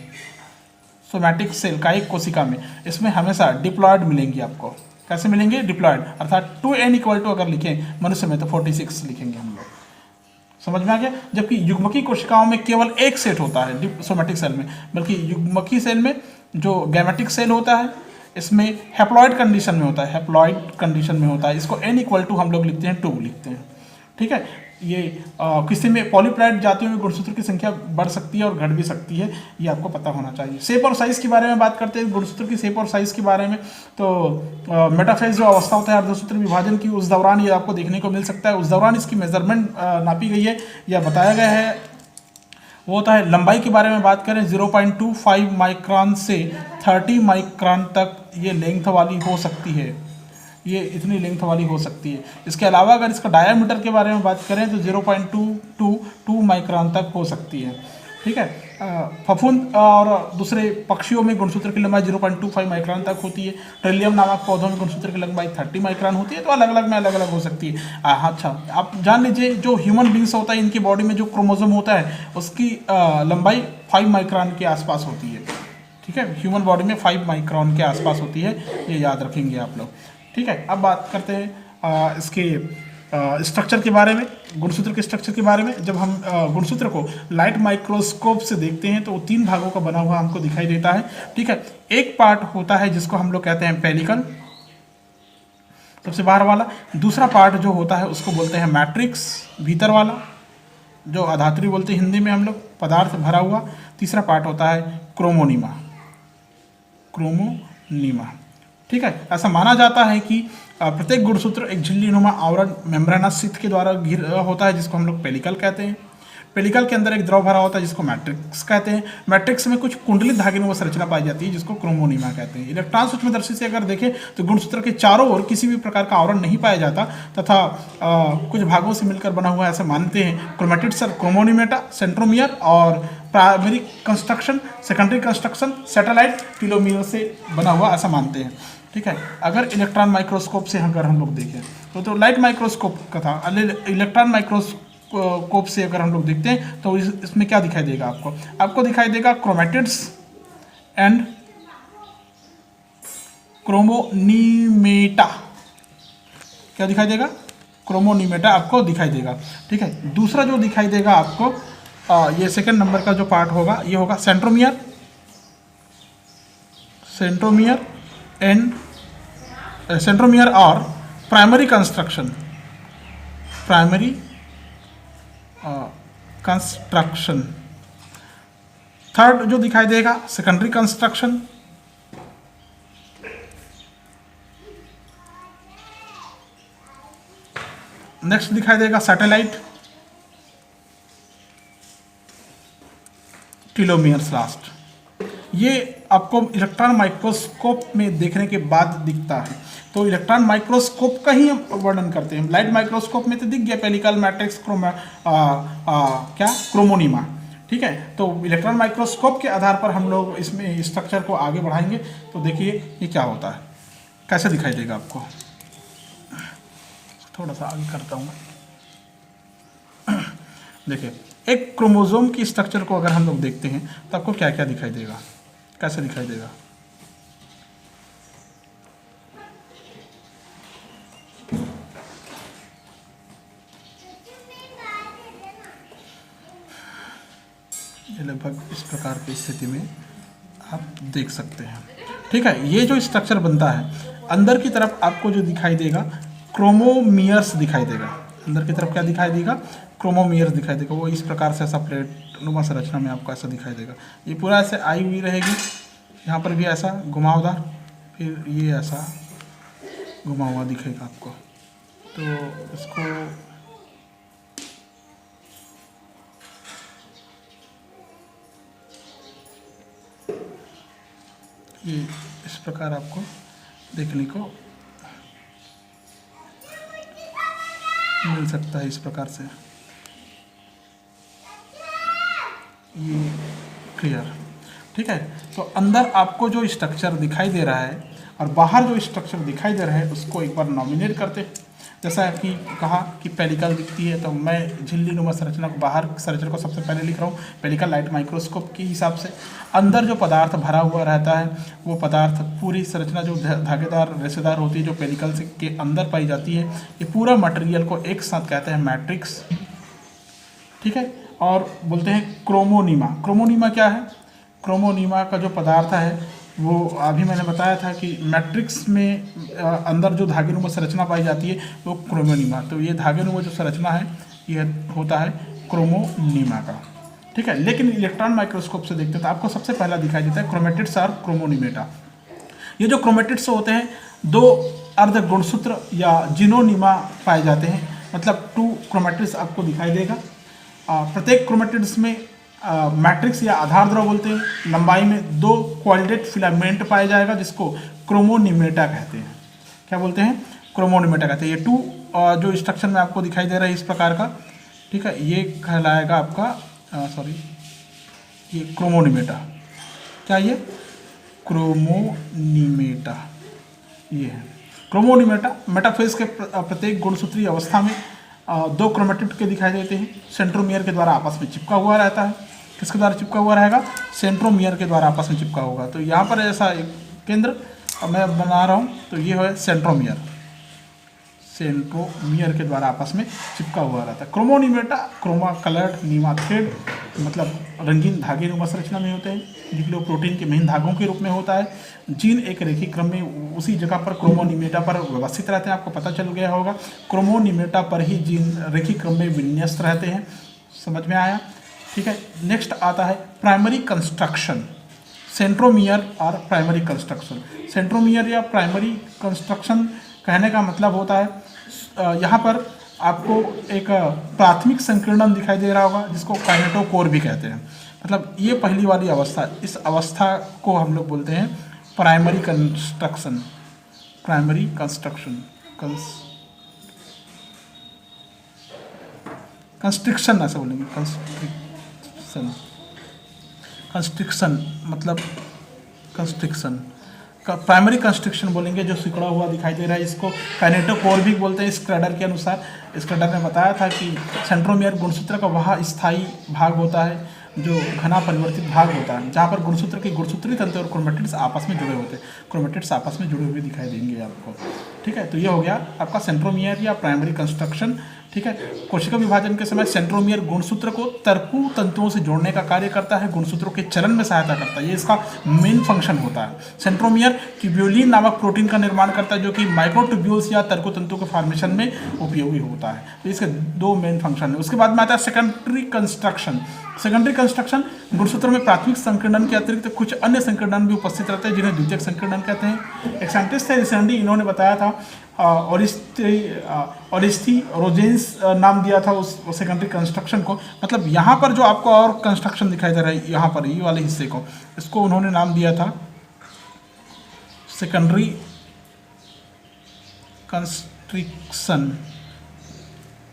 S1: सोमैटिक सेल कायिक कोशिका में, इसमें हमेशा डिप्लॉयड मिलेंगी आपको। कैसे मिलेंगे? डिप्लॉयड, अर्थात 2n इक्वल टू अगर लिखें मनुष्य में तो 46 लिखेंगे हम लोग। समझ में आ गया? जबकि युग्मकी कोशिकाओं में केवल एक सेट होता है सोमैटिक सेल में, बल्कि युग्मकी सेल में जो गैमेटिक सेल होता है इसमें हैप्लॉइड कंडीशन में होता है, हैप्लॉइड कंडीशन में होता है। इसको n इक्वल टू हम लोग लिखते हैं 2 लिखते हैं। ठीक है, ये किसी में पॉलीप्लॉइड जातियों में गुणसूत्र की संख्या बढ़ सकती है और घट भी सकती है, ये आपको पता होना चाहिए। शेप और साइज के बारे में बात करते हैं, गुणसूत्र की शेप और साइज के बारे में। तो मेटाफेज जो अवस्था होता है अर्धसूत्र विभाजन की, उस दौरान ये आपको देखने को मिल सकता है। उस दौरान इसकी मेजरमेंट नापी गई है या बताया गया है, वो होता है। लंबाई के बारे में बात करें 0.25 माइक्रोन से 30 माइक्रोन तक ये लेंथ वाली हो सकती है, ये इतनी लेंथ वाली हो सकती है। इसके अलावा अगर इसका डायामीटर के बारे में बात करें तो 0.2 माइक्रोन तक हो सकती है। ठीक है, फफूंद और दूसरे पक्षियों में गुणसूत्र की लंबाई 0.25 माइक्रोन तक होती है। ट्रिलियम नामक पौधों में गुणसूत्र की लंबाई 30 माइक्रोन होती है। तो अलग अलग में अलग अलग हो सकती है। अच्छा, आप जान लीजिए जो ह्यूमन बींग्स होता है, इनकी बॉडी में जो क्रोमोसोम होता है उसकी लंबाई 5 माइक्रोन के आसपास होती है। ठीक है, ह्यूमन बॉडी में 5 माइक्रोन के आसपास होती है, ये याद रखेंगे आप लोग। ठीक है, अब बात करते हैं इसके स्ट्रक्चर के बारे में, गुणसूत्र के स्ट्रक्चर के बारे में। जब हम गुणसूत्र को लाइट माइक्रोस्कोप से देखते हैं तो वो 3 भागों का बना हुआ हमको दिखाई देता है। ठीक है, एक पार्ट होता है जिसको हम लोग कहते हैं पेलिकल, सबसे बाहर वाला। दूसरा पार्ट जो होता है उसको बोलते हैं मैट्रिक्स, भीतर वाला, जो अधातुरी बोलते हैं हिंदी में हम लोग, पदार्थ भरा हुआ। तीसरा पार्ट होता है क्रोमोनीमा, क्रोमोनीमा। ठीक है, ऐसा माना जाता है कि प्रत्येक गुणसूत्र एक झिल्लीनुमा आवरण मेम्ब्रेनस शीथ के द्वारा घिरा होता है, जिसको हम लोग पेलिकल कहते हैं। पेलिकल के अंदर एक द्रव भरा होता है जिसको मैट्रिक्स कहते हैं। मैट्रिक्स में कुछ कुंडलित धागेनुमा संरचना पाई जाती है जिसको क्रोमोनीमा कहते हैं। इलेक्ट्रॉन सूक्ष्मदर्शी से अगर देखें तो गुणसूत्र के चारों ओर किसी भी प्रकार का आवरण नहीं पाया जाता तथा कुछ भागों से मिलकर बना हुआ ऐसा मानते हैं। क्रोमेटिड्स और क्रोमोनीमेटा, सेंट्रोमियर और primary constriction, secondary constriction, satellite telomere से बना हुआ ऐसा मानते हैं। ठीक है, अगर इलेक्ट्रॉन माइक्रोस्कोप से अगर हम लोग देखें तो लाइट माइक्रोस्कोप का था। इलेक्ट्रॉन माइक्रोस्कोप से अगर हम लोग देखते हैं तो इसमें क्या दिखाई देगा आपको दिखाई देगा क्रोमेटिड्स एंड क्रोमोनीमेटा। क्या दिखाई देगा? क्रोमोनीमेटा आपको दिखाई देगा। ठीक है, दूसरा जो दिखाई देगा आपको ये सेकंड नंबर का जो पार्ट होगा ये होगा सेंट्रोमियर, सेंट्रोमियर और प्राइमरी कंस्ट्रक्शन, थर्ड जो दिखाई देगा सेकेंडरी कंस्ट्रक्शन। नेक्स्ट दिखाई देगा सैटेलाइट, टीलोमियर्स लास्ट। ये आपको इलेक्ट्रॉन माइक्रोस्कोप में देखने के बाद दिखता है। तो इलेक्ट्रॉन माइक्रोस्कोप का ही हम वर्णन करते हैं। लाइट माइक्रोस्कोप में तो दिख गया पेलिकल, मैट्रिक्स, क्रोमोनीमा। ठीक है, तो इलेक्ट्रॉन माइक्रोस्कोप के आधार पर हम लोग इसमें स्ट्रक्चर को आगे बढ़ाएंगे। तो देखिए ये क्या होता है, कैसे दिखाई देगा आपको। थोड़ा सा आगे करता हूँ मैं। देखिए, एक क्रोमोसोम की स्ट्रक्चर को अगर हम लोग देखते हैं तो आपको क्या क्या दिखाई देगा, कैसे दिखाई देगा। ये लगभग इस प्रकार की स्थिति में आप देख सकते हैं। ठीक है, ये जो स्ट्रक्चर बनता है अंदर की तरफ आपको जो दिखाई देगा क्रोमोमियर्स दिखाई देगा। अंदर की तरफ क्या दिखाई देगा? क्रोमोमियर्स दिखाई देगा। वो इस प्रकार से ऐसा प्लेट नुमा संरचना में आपको ऐसा दिखाई देगा। ये पूरा ऐसे आई हुई रहेगी, यहाँ पर भी ऐसा घुमावदार, फिर ये ऐसा घुमा हुआ दिखेगा आपको। तो इसको ये इस प्रकार आपको देखने को मिल सकता है, इस प्रकार से। ये क्लियर, ठीक है। तो अंदर आपको जो स्ट्रक्चर दिखाई दे रहा है और बाहर जो स्ट्रक्चर दिखाई दे रहा है उसको एक बार नॉमिनेट करते हैं। जैसा कि कहा कि पेलिकल दिखती है, तो मैं झिल्ली नुमा संरचना को, बाहर संरचना को सबसे पहले लिख रहा हूँ पेलिकल लाइट माइक्रोस्कोप के हिसाब से। अंदर जो पदार्थ भरा हुआ रहता है वो पदार्थ, पूरी संरचना जो धागेदार रेशेदार होती है जो पेलिकल से के अंदर पाई जाती है, ये पूरा मटेरियल को एक साथ कहते हैं मैट्रिक्स, ठीक है। और बोलते हैं क्रोमोनीमा। क्रोमोनीमा क्या है? क्रोमोनीमा का जो पदार्थ है वो अभी मैंने बताया था कि मैट्रिक्स में अंदर जो धागेनुमा संरचना पाई जाती है वो क्रोमोनीमा। तो ये धागेनुमा जो संरचना है ये होता है क्रोमोनीमा का, ठीक है। लेकिन इलेक्ट्रॉन माइक्रोस्कोप से देखते हैं तो आपको सबसे पहला दिखाई देता है क्रोमेटिड्स और क्रोमोनीमेटा। ये जो क्रोमेटिड्स होते हैं दो अर्ध गुणसूत्र या जिनोनीमा पाए जाते हैं, मतलब 2 क्रोमेटिड्स आपको दिखाई देगा। प्रत्येक क्रोमेटिड्स में मैट्रिक्स या आधार द्रव बोलते हैं। लंबाई में 2 क्वालिटेट फिलामेंट पाया जाएगा जिसको क्रोमोनिमेटा कहते हैं। क्या बोलते हैं? क्रोमोनिमेटा कहते हैं। ये 2 जो स्ट्रक्चर में आपको दिखाई दे रहा है इस प्रकार का, ठीक है, ये कहलाएगा आपका ये क्रोमोनिमेटा। क्या ये? क्रोमोनिमेटा ये है। क्रोमोनिमेटा मेटाफेज के प्रत्येक गुणसूत्रीय अवस्था में 2 क्रोमेटिड के दिखाई देते हैं, सेंट्रोमियर के द्वारा आपस में चिपका हुआ रहता है। किसके द्वारा चिपका हुआ रहेगा? सेंट्रोमियर के द्वारा आपस में चिपका होगा। तो यहाँ पर ऐसा एक केंद्र मैं बना रहा हूँ, तो ये है सेंट्रोमियर। सेंट्रोमियर के द्वारा आपस में चिपका हुआ रहता है। क्रोमोनिमेटा क्रोमा कलर्ड नीमा थ्रेड, मतलब रंगीन धागे नुमा संरचना में होते हैं। न्यूक्लियोप्रोटीन के महीन धागों के रूप में होता है। जीन एक रेखी क्रम में उसी जगह पर क्रोमोनिमेटा पर व्यवस्थित रहते हैं, आपको पता चल गया होगा। क्रोमोनिमेटा पर ही जीन रेखी क्रम में विन्यस्त रहते हैं। समझ में आया? ठीक है। नेक्स्ट आता है प्राइमरी कंस्ट्रक्शन, सेंट्रोमियर और प्राइमरी कंस्ट्रक्शन। सेंट्रोमियर या प्राइमरी कंस्ट्रक्शन कहने का मतलब होता है यहाँ पर आपको एक प्राथमिक संकीर्णन दिखाई दे रहा होगा जिसको काइनेटोकोर भी कहते हैं। मतलब ये पहली वाली अवस्था, इस अवस्था को हम लोग बोलते हैं primary constriction. Primary constriction construction ऐसा बोलेंगे, कंस्ट्रक्शन मतलब कंस्ट्रक्शन का प्राइमरी कंस्ट्रक्शन बोलेंगे। जो सिकुड़ा हुआ दिखाई दे रहा है इसको काइनेटोकोर भी बोलते हैं। स्क्रैडर के अनुसार, स्क्रैडर ने बताया था कि सेंट्रोमियर गुणसूत्र का वह स्थायी भाग होता है जो घना परिवर्तित भाग होता है, जहाँ पर गुणसूत्र की गुणसूत्री तंतु और क्रोमेटिड्स आपस में जुड़े होते हैं। क्रोमेटिड्स आपस में जुड़े हुए दिखाई देंगे आपको, ठीक है। तो ये हो गया आपका सेंट्रोमियर या प्राइमरी कंस्ट्रक्शन, ठीक है। कोशिका विभाजन के समय सेंट्रोमियर गुणसूत्र को तर्कु तंतुओं से जोड़ने का कार्य करता है, गुणसूत्रों के चलन में सहायता करता है, ये इसका मेन फंक्शन होता है। सेंट्रोमियर ट्यूब्यूलिन नामक प्रोटीन का निर्माण करता है जो कि माइक्रोट्यूब्यूल्स या तर्कु तंतु के फॉर्मेशन में उपयोगी होता है। तो इसके 2 मेन फंक्शन है। उसके बाद में आता है सेकेंडरी कंस्ट्रक्शन। सेकेंडरी कंस्ट्रक्शन गुणसूत्र में प्राथमिक संकीर्णन के अतिरिक्त कुछ अन्य संकीर्णन भी उपस्थित रहते हैं जिन्हें द्वितीयक संकीर्णन कहते हैं। एक साइंटिस्ट थे रिसेंटली, इन्होंने बताया था ऑरिस्थी रोजेंस नाम दिया था उस सेकेंडरी कंस्ट्रक्शन को। मतलब यहाँ पर जो आपको और कंस्ट्रक्शन दिखाई दे रहा है यहाँ पर ये वाले हिस्से को, इसको उन्होंने नाम दिया था सेकेंडरी कंस्ट्रक्शन,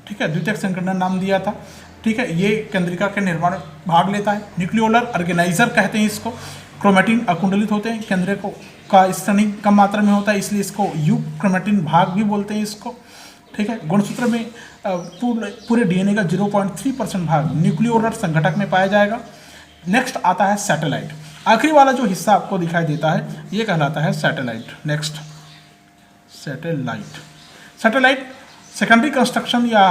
S1: ठीक है, द्वितीयक संकीर्णन नाम दिया था, ठीक है। ये केंद्रिका के निर्माण भाग लेता है। न्यूक्लियोलर ऑर्गेनाइजर कहते हैं इसको। क्रोमेटिन अकुंडलित होते हैं, केंद्रक का स्तनी कम मात्रा में होता है इसलिए इसको यूक्रोमेटिन भाग भी बोलते हैं इसको, ठीक है। गुणसूत्र में पूरे डीएनए का 0.3% भाग न्यूक्लियोलर संघटक में पाया जाएगा। नेक्स्ट आता है सैटेलाइट। आखिरी वाला जो हिस्सा आपको दिखाई देता है ये कहलाता है satellite. Next satellite secondary constriction या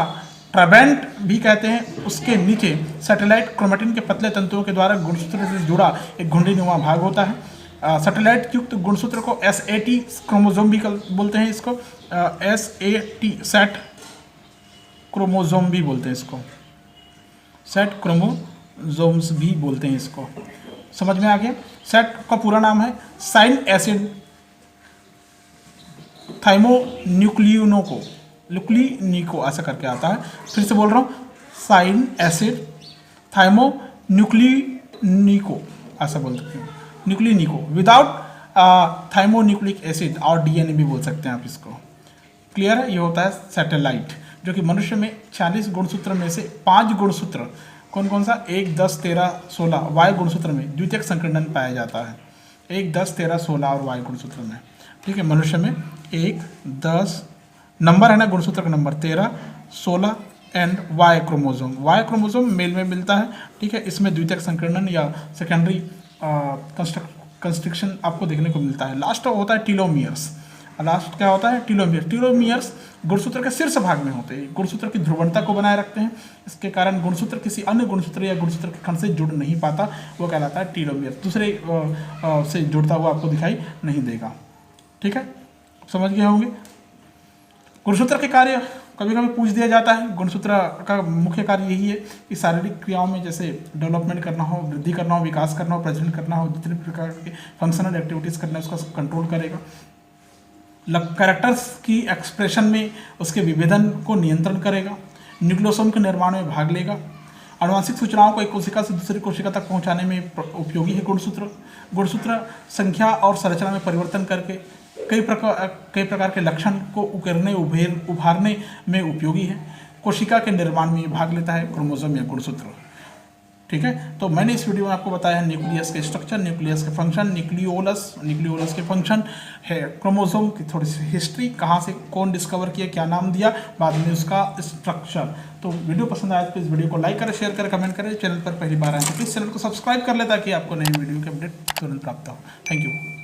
S1: ट्राबेंट भी कहते हैं। उसके नीचे सैटेलाइट क्रोमेटिन के पतले तंतुओं के द्वारा गुणसूत्र से जुड़ा एक घुंडीनुमा भाग होता है। सैटेलाइट युक्त गुणसूत्र को SAT क्रोमोसोम भी बोलते हैं इसको। SAT सेट क्रोमोसोम भी बोलते हैं इसको, सेट क्रोमोसोम्स भी बोलते हैं इसको। समझ में आ गया? सेट का पूरा नाम है साइन एसिड थाइमोन्यूक्लियोनिको, न्यूक्लिनिको ऐसा करके आता है। फिर से बोल रहा हूँ, साइन एसिड थाइमोन्यूक्लिनिको ऐसा बोल सकते हैं, न्यूक्लिनिको विदाउट थाइमोन्यूक्लिक एसिड, और डीएनए भी बोल सकते हैं आप इसको। क्लियर है? ये होता है सैटेलाइट, जो कि मनुष्य में 40 गुणसूत्र में से 5 गुणसूत्र, कौन कौन सा, 1, 10, 13, 16 वायु गुणसूत्र में द्वितीयक संकीर्णन पाया जाता है। 1, 10, 13, 16 और वायु गुणसूत्र में। ठीक है, मनुष्य में 1, 10 नंबर है ना, गुणसूत्र का नंबर 13, 16 and Y chromosome. Y chromosome male में मिलता है। ठीक है, इसमें द्वितीयक संकीर्णन या सेकेंडरी कंस्ट्रक्शन आपको देखने को मिलता है। लास्ट होता है टीलोमियर्स। लास्ट क्या होता है, टीलोमियर। टीलोमियर्स गुणसूत्र के शीर्ष भाग में होते हैं, गुणसूत्र की ध्रुवणता को बनाए रखते हैं। इसके कारण गुणसूत्र किसी अन्य गुणसूत्र या गुणसूत्र के खंड से जुड़ नहीं पाता, वो कहलाता है टीलोमियर। दूसरे से जुड़ता हुआ आपको दिखाई नहीं देगा। ठीक है, समझ गए होंगे। गुणसूत्र के कार्य कभी कभी पूछ दिया जाता है। गुणसूत्र का मुख्य कार्य यही है कि शारीरिक क्रियाओं में जैसे डेवलपमेंट करना हो, वृद्धि करना हो, विकास करना हो, प्रजनन करना हो, जितने प्रकार के फंक्शनल एक्टिविटीज़ करना है उसका कंट्रोल करेगा। कैरेक्टर्स की एक्सप्रेशन में उसके विभेदन को नियंत्रण करेगा। न्यूक्लियोसोम के निर्माण में भाग लेगा। आनुवंशिक सूचनाओं को एक कोशिका से दूसरी कोशिका तक पहुंचाने में उपयोगी है गुणसूत्र। गुणसूत्र संख्या और संरचना में परिवर्तन करके कई प्रकार के लक्षण को उभारने में उपयोगी है। कोशिका के निर्माण में भाग लेता है क्रोमोसोम या गुणसूत्र। ठीक है, तो मैंने इस वीडियो में आपको बताया न्यूक्लियस के स्ट्रक्चर, न्यूक्लियस के फंक्शन, न्यूक्लियोलस के फंक्शन है, क्रोमोसोम की थोड़ी सी हिस्ट्री, कहाँ से कौन डिस्कवर किया, क्या नाम दिया, बाद में उसका स्ट्रक्चर। तो वीडियो पसंद आया तो इस वीडियो को लाइक करें, शेयर करें, कमेंट करें। चैनल पर पहली बार आए तो प्लीज़ चैनल को सब्सक्राइब कर ले ताकि आपको नई वीडियो के अपडेट तुरंत प्राप्त हो। Thank you.